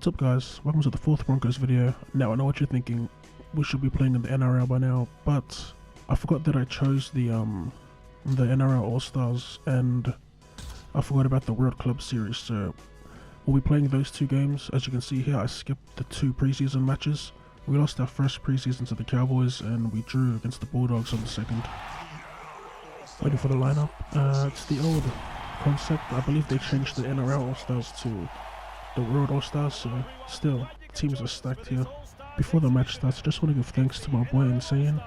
What's up guys, welcome to the 4th Broncos video. Now I know what you're thinking, we should be playing in the NRL by now, but I forgot that I chose the NRL All-Stars and I forgot about the World Club Series, so we'll be playing those two games. As you can see here, I skipped the 2 preseason matches. We lost our first preseason to the Cowboys and we drew against the Bulldogs on the second. Waiting for the lineup. It's the old concept. I believe they changed the NRL All-Stars to the World All-Stars, so still, teams are stacked here. Before the match starts, I just want to give thanks to my boy Insane.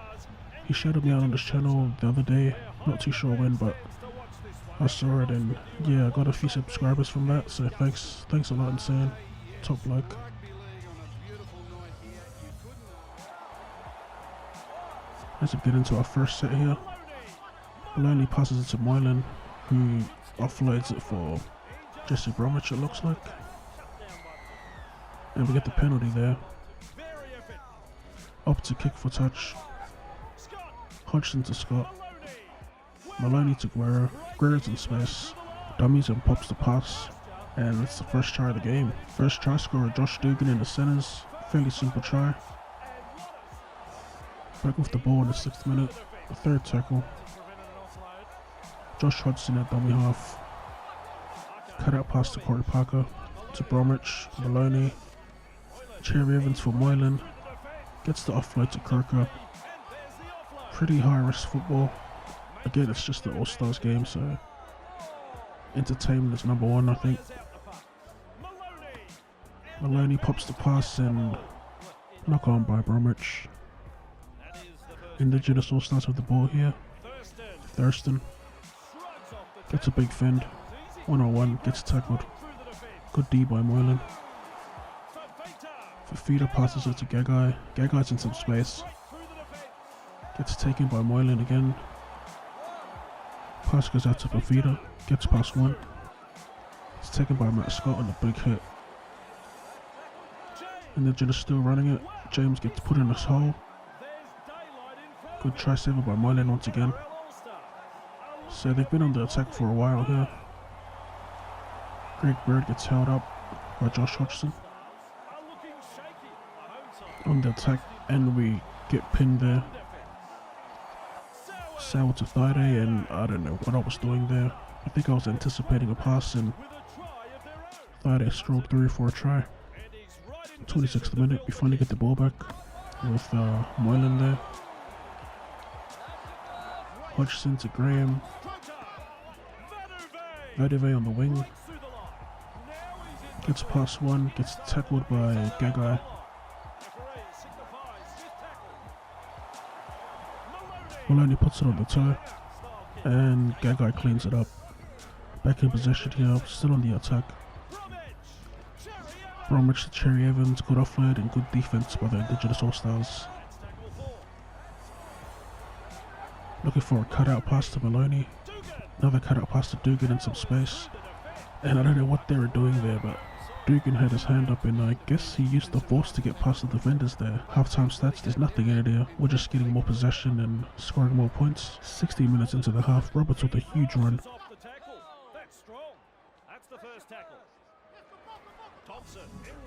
He shouted me out on this channel the other day, not too sure when, but I saw it and yeah, I got a few subscribers from that, so thanks a lot Insane, top bloke. Let's get into our first set here. Maloney passes it to Moylan, who offloads it for Jesse Bromwich, it looks like. And we get the penalty there. Up to kick for touch. Hodgson to Scott. Maloney to Guerra. Guerra's in space. Dummies and pops the pass. And it's the first try of the game. First try scorer Josh Dugan in the centres. Fairly simple try. Back off the ball in the 6th minute. The 3rd tackle. Josh Hodgson at dummy half. Cut out pass to Corey Parker. To Bromwich. Maloney. Cherry Evans for Moylan. Gets the offload to Kirker. Pretty high risk football. Again, it's just the All-Stars game, so entertainment is #1, I think. Maloney pops the pass and knock on by Bromwich. Indigenous All-Stars with the ball here. Thurston gets a big fend. 1-on-1, gets tackled. Good D by Moylan. Fafita passes it to Gagai. Gagai's in some space. Gets taken by Moylan again. Pass goes out to Fafita. Gets past one. It's taken by Matt Scott on a big hit. And they're just still running it. James gets put in this hole. Good try saver by Moylan once again. So they've been on the attack for a while here. Greg Bird gets held up by Josh Hodgson. On the attack, and we get pinned there. Sour to Thide, and I don't know what I was doing there. I think I was anticipating a pass and Thide strolled through for a try. 26th minute, we finally get the ball back with Moylan there. Hodgson to Graham. Vadive on the wing. Gets past one, gets tackled by Gagai. Maloney puts it on the toe, and Gagai cleans it up. Back in possession here, still on the attack. Bromwich to Cherry Evans, good offload and good defense by the Indigenous All-Stars. Looking for a cutout pass to Maloney. Another cutout pass to Dugan in some space. And I don't know what they were doing there, but Dugan had his hand up and I guess he used the force to get past the defenders there. Halftime stats, there's nothing in it here. We're just getting more possession and scoring more points. 16 minutes into the half, Roberts with a huge run.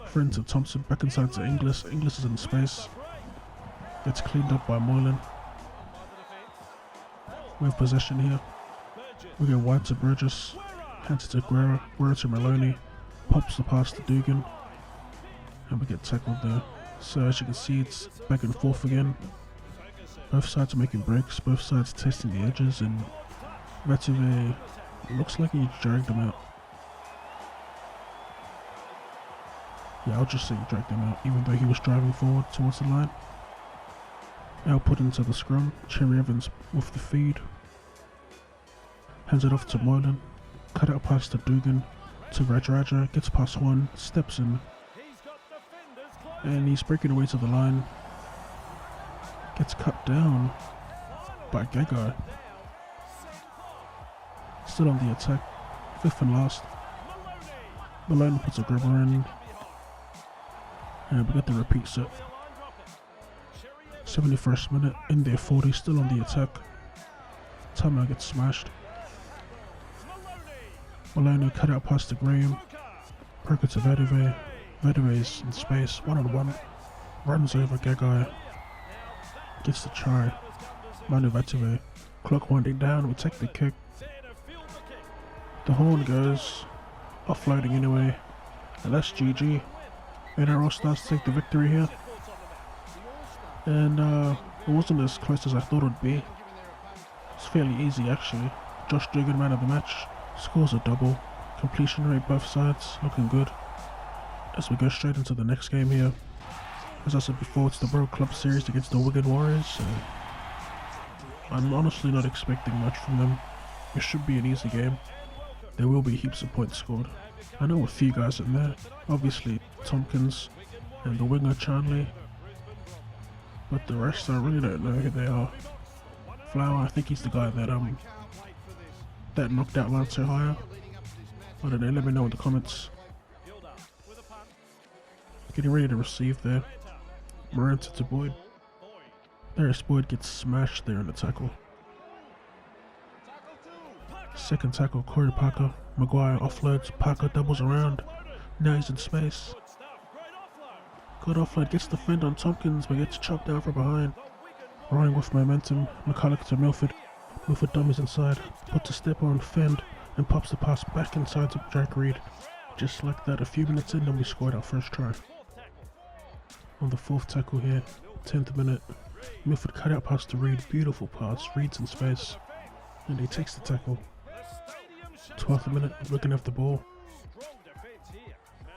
Friend to Thompson, back inside to Inglis. Inglis is in space. Gets cleaned up by Moylan. We have possession here. We go wide to Burgess. Hands it to Guerra. Guerra to Maloney. Pops the pass to Dugan. And we get tackled there. So as you can see, it's back and forth again. Both sides are making breaks. Both sides testing the edges. And Vadive looks like he dragged him out. Yeah, I'll just say he dragged him out, even though he was driving forward towards the line. Now put into the scrum. Cherry Evans with the feed. Hands it off to Moylan. Cut out pass to Dugan. To Raja, gets past one, steps in. And he's breaking away to the line. Gets cut down by Gagai. Still on the attack. 5th and last. Malone puts a grabber in. And we get the repeat set. 71st minute, in there 40, still on the attack. Timeout gets smashed. Maloney cut out past to Graham. Perker to Vadive. Veteways in space, one-on-one, runs over Gagai, gets the try. Manu Veteway, clock winding down, we take the kick. The horn goes, offloading anyway, and that's GG. NRL Stars take the victory here. And it wasn't as close as I thought it would be. It's fairly easy actually. Josh Dugan, man of the match, scores a double. Completion rate both sides, looking good. As we go straight into the next game here. As I said before, it's the World Club Series against the Wigan Warriors. So I'm honestly not expecting much from them. It should be an easy game. There will be heaps of points scored. I know a few guys in there. Obviously Tompkins and the winger Charnley. But the rest, I really don't know who they are. Flower, I think he's the guy that knocked out Lance Ohio. I don't know, let me know in the comments. Getting ready to receive there. Moranta to Boyd. There's Boyd, gets smashed there in the tackle. Second tackle, Corey Parker. Maguire offloads, Parker doubles around. Now he's in space. Good offload, gets the fend on Tompkins, but gets chopped down from behind. Ryan with momentum, McCulloch to Milford. Milford dummies inside, puts a step on fend, and pops the pass back inside to Jack Reed. Just like that, a few minutes in, and we scored our first try. On the fourth tackle here, 10th minute, Milford cut out pass to Reed, beautiful pass, Reed's in space, and he takes the tackle. 12th minute, looking at the ball.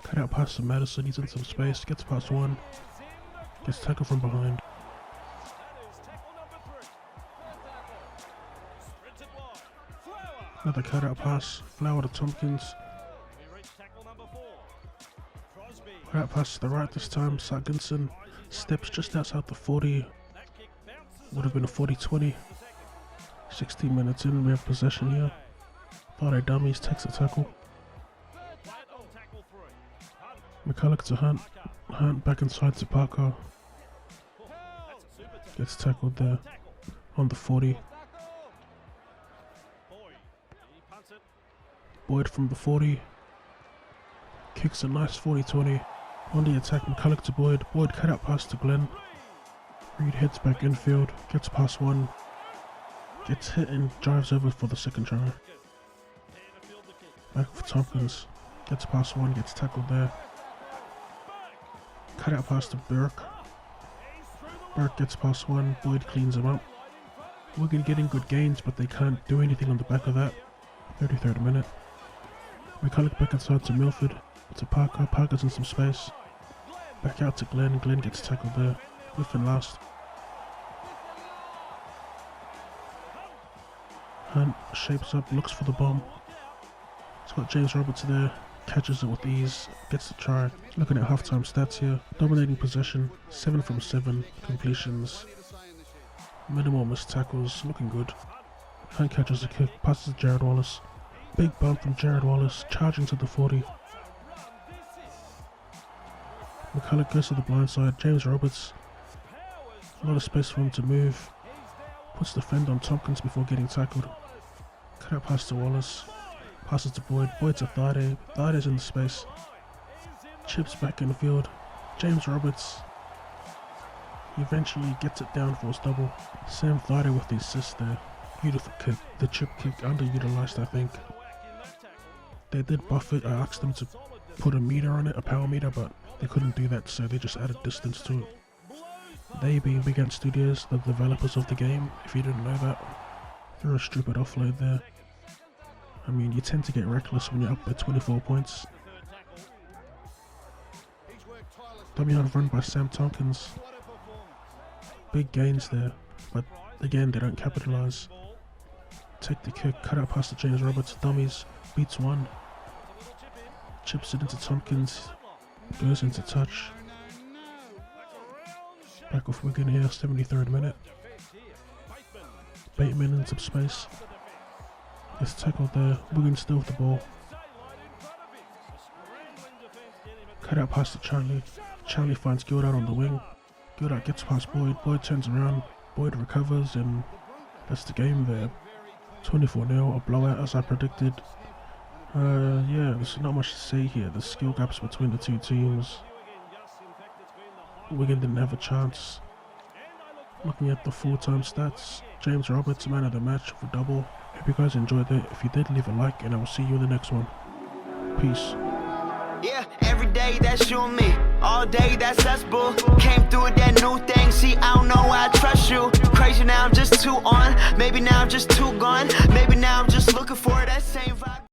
Cut out pass to Madison, he's in some space, gets past one, gets tackled from behind. Another cut out pass, Flower to Tompkins. Cut out pass to the right this time, Sarginson steps just outside the 40. Would have been a 40-20. 16 minutes in, we have possession here. Thought dummies, takes a tackle. McCulloch to Hunt. Hunt back inside to Parker. Gets tackled there on the 40. Boyd from the 40. Kicks a nice 40-20. On the attack, McCulloch to Boyd. Boyd cut out pass to Glenn. Reed heads back infield. Gets past one. Gets hit and drives over for the second try. Back for Tompkins. Gets past one. Gets tackled there. Cut out pass to Burke. Burke gets past one. Boyd cleans him up. Wigan getting good gains, but they can't do anything on the back of that. 33rd minute. McCulloch back inside to Milford. To Parker. Parker's in some space. Back out to Glenn. Glenn gets tackled there. Milford last. Hunt shapes up, looks for the bomb. He's got James Roberts there. Catches it with ease. Gets the try. Looking at halftime stats here. Dominating possession. 7 from 7 completions. Minimal missed tackles. Looking good. Hunt catches a kick. Passes to Jared Wallace. Big bump from Jared Wallace. Charging to the 40. McCulloch goes to the blind side. James Roberts. A lot of space for him to move. Puts the fend on Tompkins before getting tackled. Cut out pass to Wallace. Passes to Boyd. Boyd to Thaiday. Thaiday's in the space. Chips back in the field. James Roberts. He eventually gets it down for his double. Sam Thaiday with the assist there. Beautiful kick. The chip kick underutilized, I think. They did buff it. I asked them to put a meter on it, a power meter, but they couldn't do that, so they just added distance to it. They being Big Ant Studios, the developers of the game, if you didn't know that. Threw a stupid offload there. I mean, you tend to get reckless when you're up by 24 points. Dummy hunt run by Sam Tompkins. Big gains there, but again, they don't capitalize. Take the kick, cut out past to James Roberts, dummies, beats one. Chips it into Tompkins, goes into touch. Back off Wigan here, 73rd minute. Bateman in some space. Gets tackled there, Wigan still with the ball. Cut out past to Charlie. Charlie finds Gildart on the wing. Gildart gets past Boyd. Boyd turns around. Boyd recovers, and that's the game there. 24-0, a blowout as I predicted. Yeah, there's not much to say here. The skill gaps between the two teams. Wigan didn't have a chance. Looking at the full-time stats, James Roberts, man of the match for double. Hope you guys enjoyed it. If you did, leave a like and I will see you in the next one. Peace. Yeah, every day that's you and me. All day that's us, boo. Came